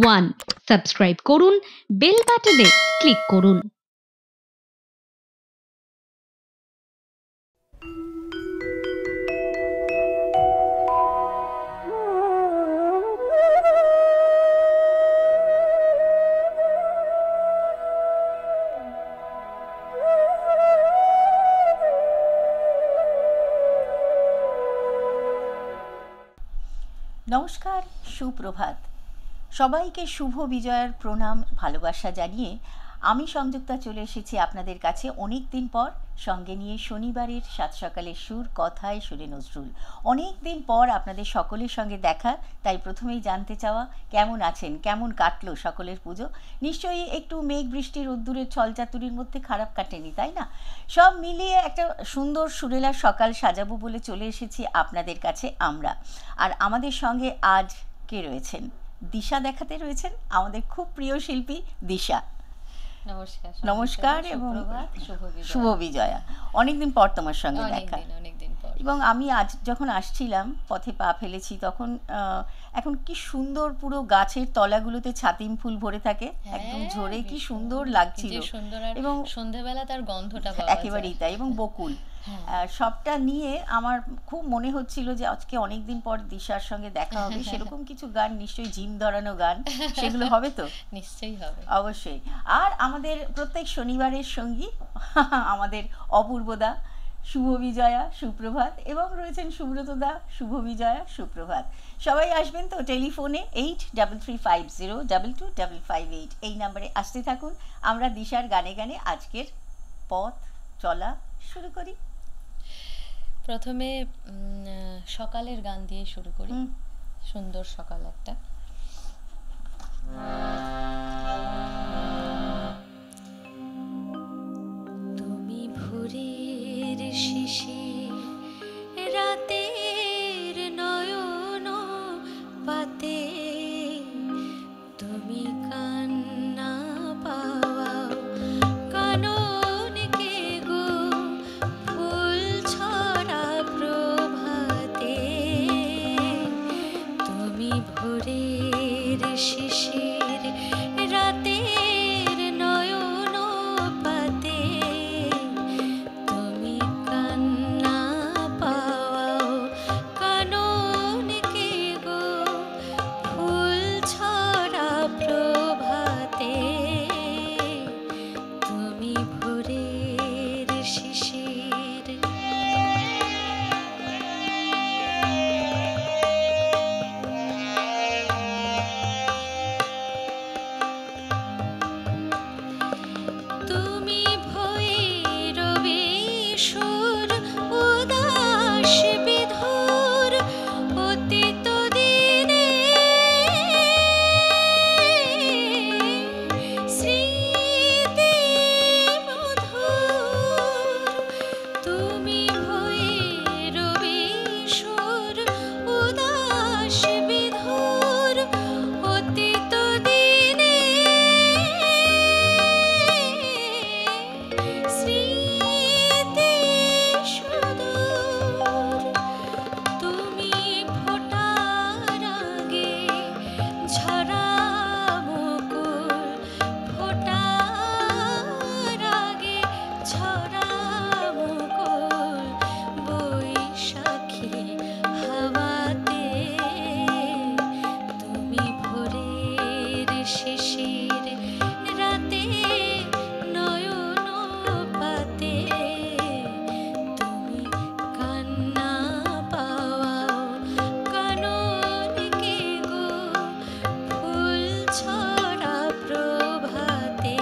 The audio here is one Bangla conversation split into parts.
1 সাবস্ক্রাইব করুন, বেল বাটনে ক্লিক করুন। নমস্কার, সুপ্রভাত। সবাইকে শুভ বিজয়ের প্রণাম, ভালোবাসা জানিয়ে আমি সংযুক্তা চলে এসেছি আপনাদের কাছে অনেক দিন পর, সঙ্গে নিয়ে শনিবারের সাত সকালের সুর, কথায় সুরে নজরুল। অনেক দিন পর আপনাদের সকলের সঙ্গে দেখা, তাই প্রথমেই জানতে চাওয়া কেমন আছেন, কেমন কাটলো সকলের পুজো। নিশ্চয়ই একটু মেঘ বৃষ্টি রোদ্দুরের ছলচাতুরির মধ্যে খারাপ কাটেনি, তাই না? সব মিলিয়ে একটা সুন্দর সুরেলা সকাল সাজাবো বলে চলে এসেছি আপনাদের কাছে আমরা। আর আমাদের সঙ্গে আজ কে রয়েছেন? দিশা দেখাতে রয়েছেন, আমাদের খুব প্রিয় শিল্পী দিশা। নমস্কার নমস্কার এবং শুভ বিজয়া। অনেকদিন পর তোমার সঙ্গে দেখা। অনেকদিন পর। এবং আমি আজ যখন আসছিলাম, পথে পা ফেলেছি, তখন এখন কি সুন্দর পুরো গাছের তলাগুলোতে ছাতিম ফুল ভরে থাকে, একদম ঝরে, কি সুন্দর লাগছিল। এবং সন্ধ্যাবেলা তার গন্ধটা একেবারেই তাই। এবং বকুল, সবটা নিয়ে আমার খুব মনে হচ্ছিল যে আজকে অনেকদিন পর দিশার সঙ্গে দেখা হবে। সেরকম কিছু গান, নিশ্চয়ই জিম ধরানো গান, সেগুলো হবে তো? নিশ্চয়ই হবে, অবশ্যই। আর আমাদের প্রত্যেক শনিবারের সঙ্গী আমাদের অপূর্বদা, শুভ বিজয়া, সুপ্রভাত, এবং রয়েছেন সুব্রতদা, শুভ বিজয়া, সুপ্রভাত। সবাই আসবেন তো টেলিফোনে 8335022558 এই নাম্বারে আসতে থাকুন। আমরা দিশার গানে গানে আজকের পথ চলা শুরু করি। প্রথমে সকালের গান দিয়ে শুরু করি। সুন্দর সকাল একটা। তুমি ভোরের শিশির রাতের নয়ন পাতে, তুমি কান্না পাওয়াও কাননকে গো ফুল ছড়া প্রভাতে। তুমি ভোরের শিশির রাতের নয়ন পাতে, তুমি কান্না পাওয়াও কাননকে গো ফুল ছড়া প্রভাতে। তুমি ভোরের শিশির। তুমি ভৈরবী সুর উদাস বিধুর অতীত দিনে স্মৃতি মধুর। তুমি ভৈরবী সুর উদাস বিধুর অতীত দিনে স্মৃতি সুদূর। তুমি ফোটার আগে ঝরা মুকুল, ফোটার আগে ঝরা মুকুল বৈশাখী হাওয়াতে। তুমি ভোরের শিশির রাতে নয়ন পাতে, তুমি কান্না পাওয়াও কাননকে গো ফুল ছড়া প্রভাতে।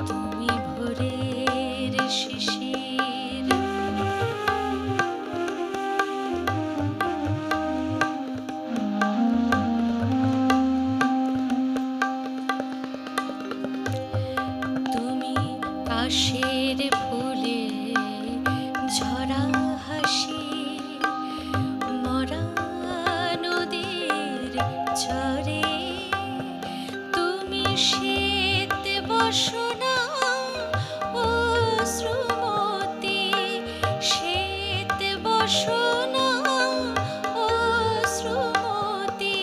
তুমি ভোরের শিশির। তুমি কাশের ফুলে ঝরা হাসি, মরা নদীর চরে তুমি শ্বেত বসনা ও শ্রুমতি, শ্বেত বসনা ও শ্রুমতি।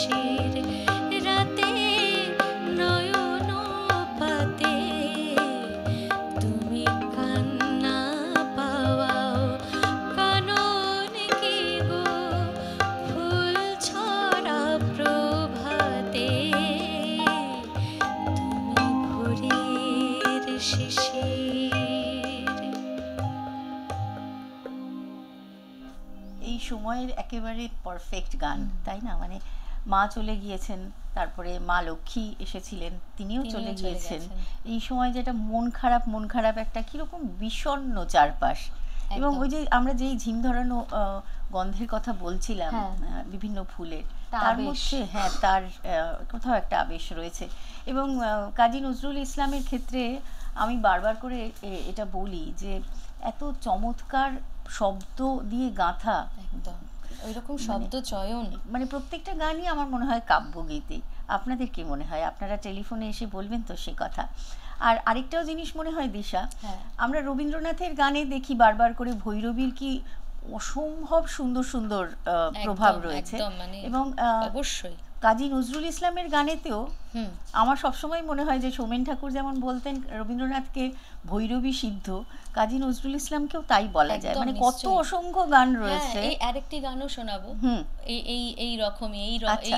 শিশির রাতে নয়ন পাতে তুমি কান্না পাওয়াও কানন কি গো ফুল ছড়া প্রভাতে তুমি ভোরের শিশির। এই সময়ের একেবারে পারফেক্ট গান, তাই না? মানে মা চলে গিয়েছেন, তারপরে মা লক্ষ্মী এসেছিলেন, তিনিও চলে গিয়েছেন। এই সময় যেটা মন খারাপ একটা কিরকম বিষণ্ণ চারপাশ, এবং ওই যে আমরা যেই ঝিম ধরানো গন্ধের কথা বলছিলাম, বিভিন্ন ফুলের, তার মধ্যে তার কোথাও একটা আবেশ রয়েছে। এবং কাজী নজরুল ইসলামের ক্ষেত্রে আমি বারবার করে এটা বলি যে এত চমৎকার শব্দ দিয়ে গাঁথা, একদম ওইরকম শব্দ চয়ন, মানে প্রত্যেকটা গানই আমার মনে হয় কাব্যগীতি। আপনাদের কি মনে হয়? আপনারা টেলিফোনে এসে বলবেন তো সে কথা। আর আরেকটাও জিনিস মনে হয় দিশা, আমরা রবীন্দ্রনাথের গানে দেখি বারবার করে ভৈরবীর কি অসম্ভব সুন্দর সুন্দর প্রভাব রয়েছে, এবং অবশ্যই কাজী নজরুল ইসলামের গানেতেও আমার সবসময় মনে হয় যে সোমেন ঠাকুর যেমন বলতেন রবীন্দ্রনাথকে ভৈরবী সিদ্ধ, কাজী নজরুল ইসলামকেও তাই বলা যায়। মানে কত অসংখ্য গান রয়েছে। এই আরেকটি গানও শোনাবো এই রকমই এই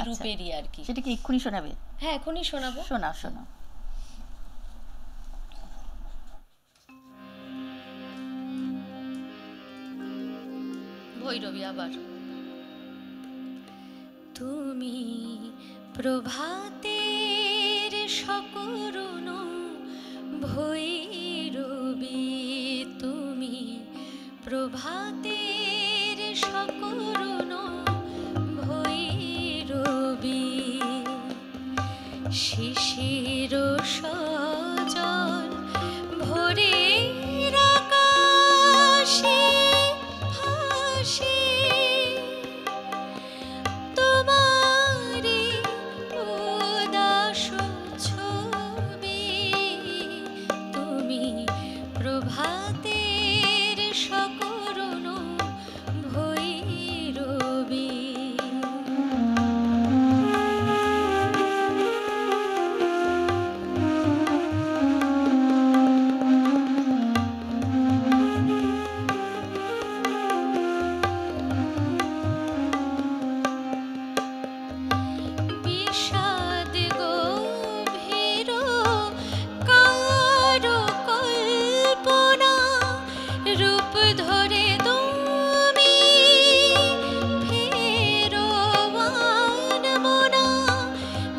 রূপেরই আর কি। সেটা কি এক্ষুনি শোনাবে? হ্যাঁ, এখনই শোনাবো। শোনাও। ভৈরবী আবার। তুমি প্রভাতের সকরুণ ভৈরবী, তুমি প্রভাতের সকরুণ ভৈরবী, শিশির সজল ভোরের আকাশে ভাসে তোমারি উদাস ছবি, তুমি প্রভাতের সকরুণ ভৈরবী। বিষাদ গভীর কারো কল্পনা রূপ ধরে তুমি ফেরোয়ান মনা,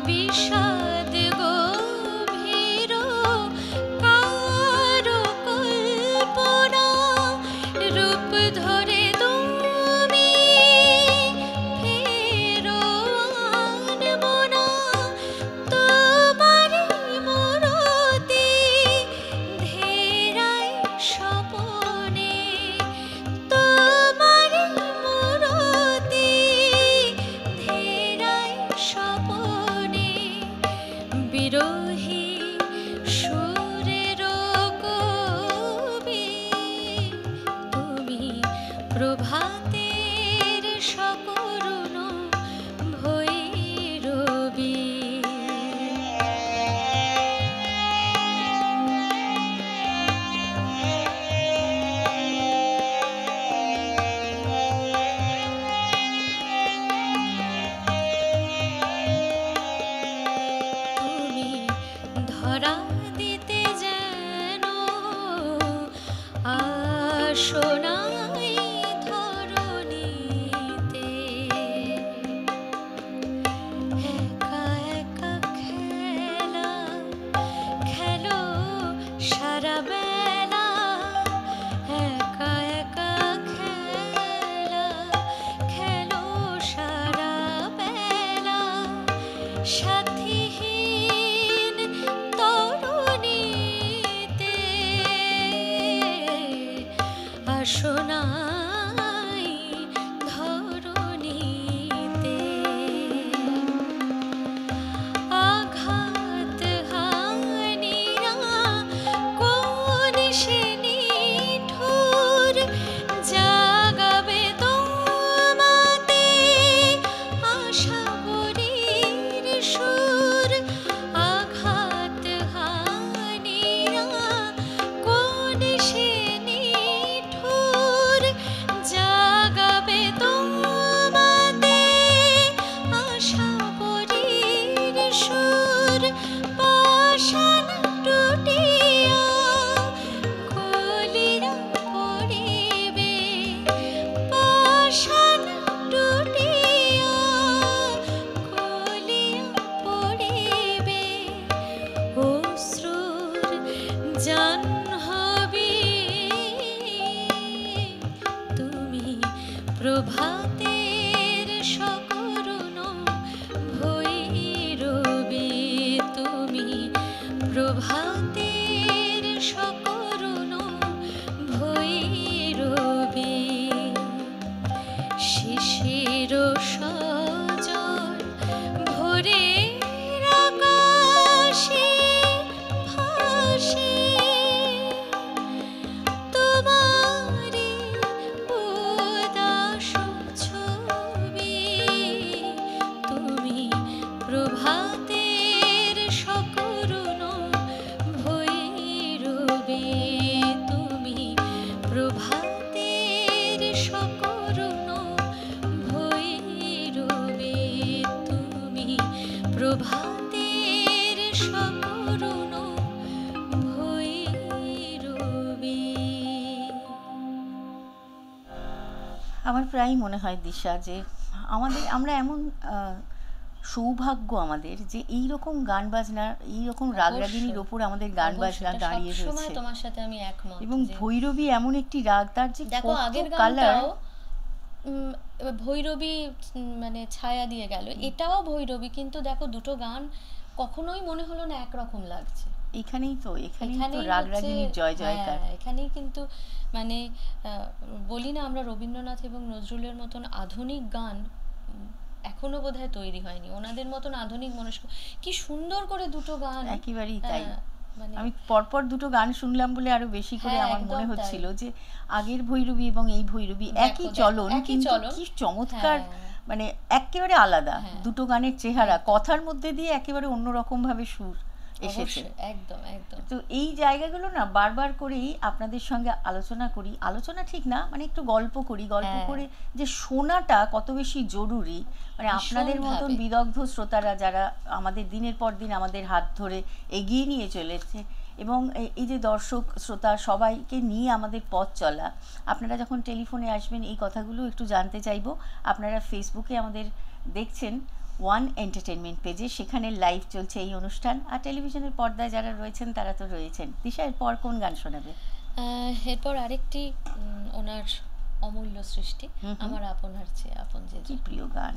বিষাদ গভীর কারো কল্পনা রূপ ধরে তুমি ফেরোয়ান মনা, তোমারি মূরতি ধেরায় স্বপনে, তোমারি মূরতি ধেরায় স্বপনে, বিরহী সুরের কবি, তুমি প্রভাতের সকরুণ ভৈরবী। তুমি ধরা দিতে যেন আসো নাই ধরণীতে, একা একা খেলা খেলো সারা বেলা, একা একা খেলা খেলো সারা বেলা, সাথীহীন তরুণীতে আসো নাই ধরণীতে। আঘাত হানিরা কোন সে নিঠুর জাগাবে তোমাতে, আশা বরি প্রভাতের সকরুণ ভৈরবী তুমি, প্রভাতের সকরুণ ভৈরবী তুমি, প্রভাতের সকরুণ ভৈরবী। আমার প্রায়ই মনে হয় দিশা যে আমরা এমন সৌভাগ্য আমাদের যে এই রকম গান বাজনা, এই রকম রাগরাগিনীর ওপর আমাদের গান বাজনা দাঁড়িয়ে সবসময় রয়েছে। তোমার সাথে আমি একমত এবং যে ভৈরবী এমন একটি রাগ, তার যে দেখো কত আগের কালার। গানটাও এবার ভৈরবী মানে ছায়া দিয়ে গেল, এটাও ভৈরবী, কিন্তু দেখো দুটো গান কখনোই মনে হলো না একরকম লাগছে। এখানেই তো এখানেই রাগরাগিনীর জয় জয়কার। হ্যাঁ, এখানেই কিন্তু মানে বলি না আমরা রবীন্দ্রনাথ এবং নজরুলের মতন আধুনিক গান এখনো বোধহয় তৈরি হয়নি, ওনাদের মতন আধুনিক মনস্ক। কি সুন্দর করে দুটো গান, একেবারেই তাই। মানে আমি পরপর দুটো গান শুনলাম বলে আরো বেশি করে হ্যাঁ, আমার একদম মনে তাই। হচ্ছিল যে আগের ভৈরবী এবং এই ভৈরবী একই দেখো, চলন, একই কিন্তু চলন। কি চমৎকার, হ্যাঁ। মানে একেবারে আলাদা হ্যাঁ। দুটো গানের চেহারা, কথার মধ্যে দিয়ে একেবারে অন্যরকম ভাবে সুর এসেছে। অবশ্যই, একদম একদম। তো এই জায়গাগুলো না বারবার করেই আপনাদের সঙ্গে আলোচনা করি, আলোচনা ঠিক না, মানে একটু গল্প করি, গল্প হ্যাঁ। করে যে শোনাটা কত বেশি জরুরি, মানে আপনাদের মতন ভীষণভাবে। বিদগ্ধ শ্রোতারা যারা আমাদের দিনের পর দিন আমাদের হাত ধরে এগিয়ে নিয়ে চলেছে, এবং এই যে দর্শক শ্রোতা সবাইকে নিয়ে আমাদের পথ চলা, আপনারা যখন টেলিফোনে আসবেন এই কথাগুলো একটু জানতে চাইবো। আপনারা ফেসবুকে আমাদের দেখছেন ওয়ান এন্টারটেনমেন্ট পেজে, সেখানে লাইভ চলছে এই অনুষ্ঠান, আর টেলিভিশনের পর্দায় যারা রয়েছেন তারা তো রয়েছেন। দিশা, এরপর কোন গান শোনাবে? এরপর আরেকটি ওনার অমূল্য সৃষ্টি, হুম। আমার আপনার চেয়ে আপন যে কি প্রিয় গান।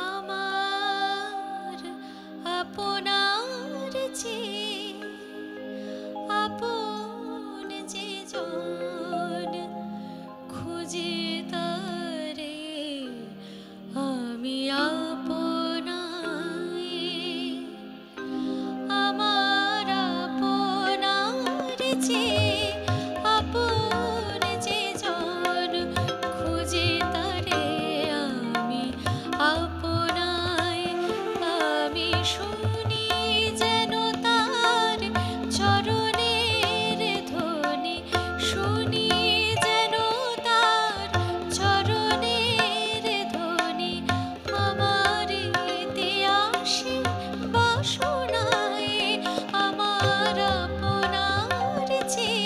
আমার আপনার চেয়ে আপন যে জন, খুঁজে তারে আমি আপনায়, আমার আপনার চেয়ে আপন যে জন, খুঁজে তারে আমি আপনায়। আমি শুনি যেন তার চরণের ধ্বনি, শুনি যেন তার চরণের ধ্বনি, আমার ইতিহাসে বাসনায়, আমার আপনার চেয়ে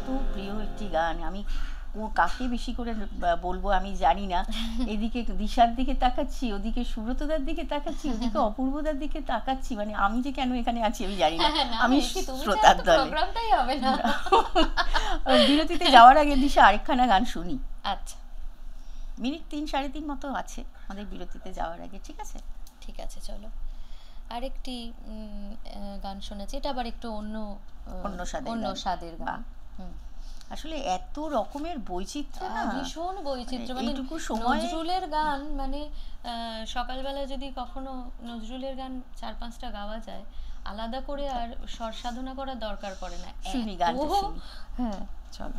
এত প্রিয় একটি গান, আমি কাকে বেশি করে বলবো আমি জানি না। এদিকে দিশার দিকে তাকাচ্ছি, ওদিকে সুব্রতদার দিকে তাকাচ্ছি, ওদিকে অপূর্বদার দিকে তাকাচ্ছি, মানে আমি যে কেন এখানে আছি আমি জানি না। আমি শ্রোতার দলে। প্রোগ্রামটাই হবে না। বিরতিতে যাওয়ার আগে দিশা আরেকখানা গান শুনি। আচ্ছা, মিনিট 3-3.5 মতো আছে আমাদের বিরতিতে যাওয়ার আগে, ঠিক আছে? ঠিক আছে, চলো আরেকটি গান শোনাচ্ছি। এটা আবার একটু অন্য স্বাদের গান। আসলে এত রকমের বৈচিত্র্য না, ভীষণ বৈচিত্র্য, মানে এইটুকু সময় নজরুলের গান, মানে সকালবেলা যদি কখনো নজরুলের গান 4-5টা গাওয়া যায়, আলাদা করে আর স্বর সাধনা করার দরকার পড়ে না। শুনি গানটা শুনি। হ্যাঁ, চলো।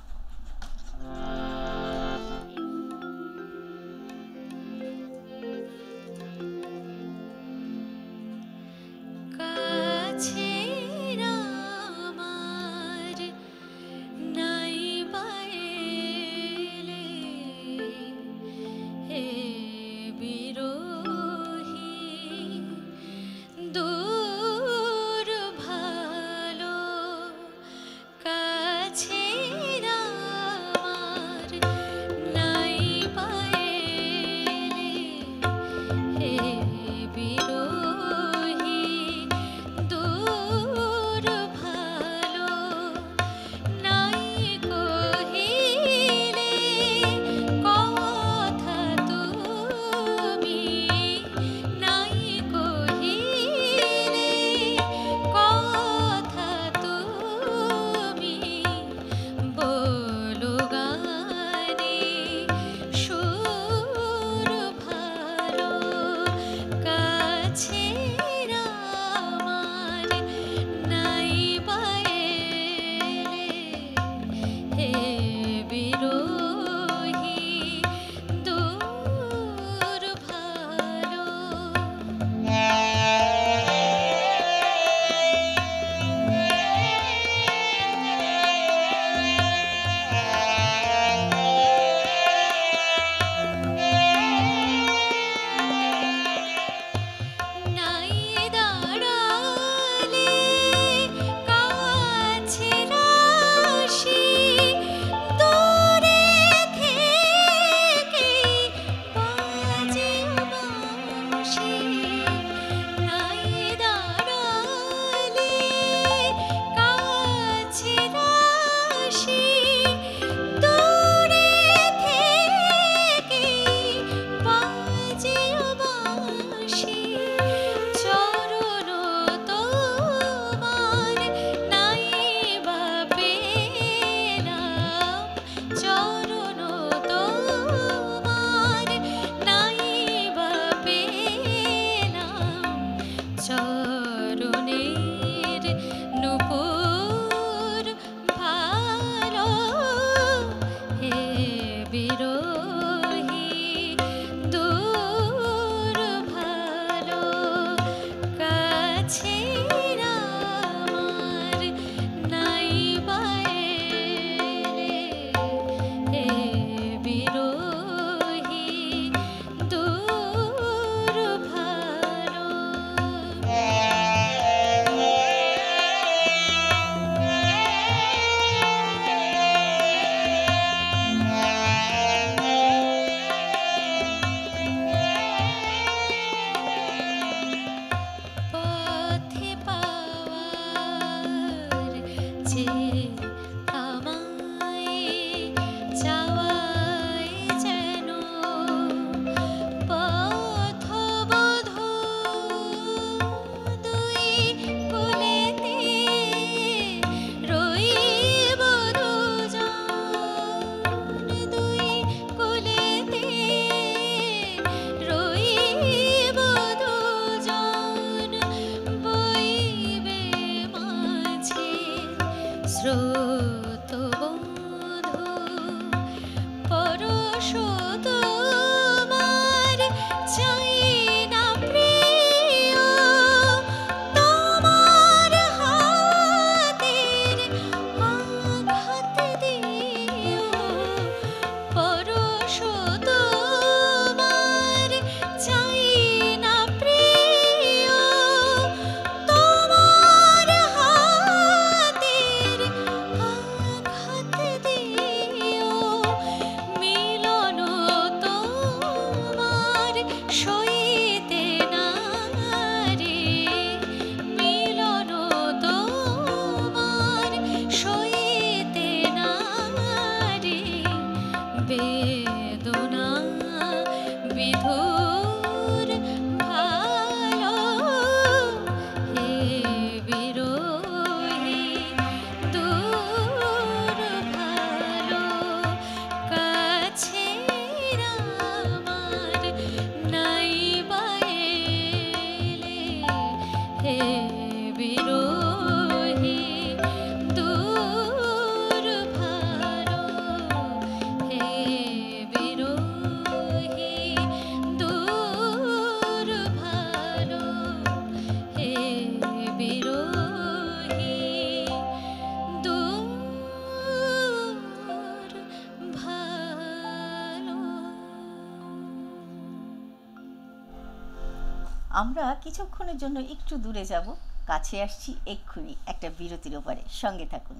আমরা কিছুক্ষণের জন্য একটু দূরে যাব, কাছে আসছি এক্ষুনি একটা বিরতির ওপারে, সঙ্গে থাকুন।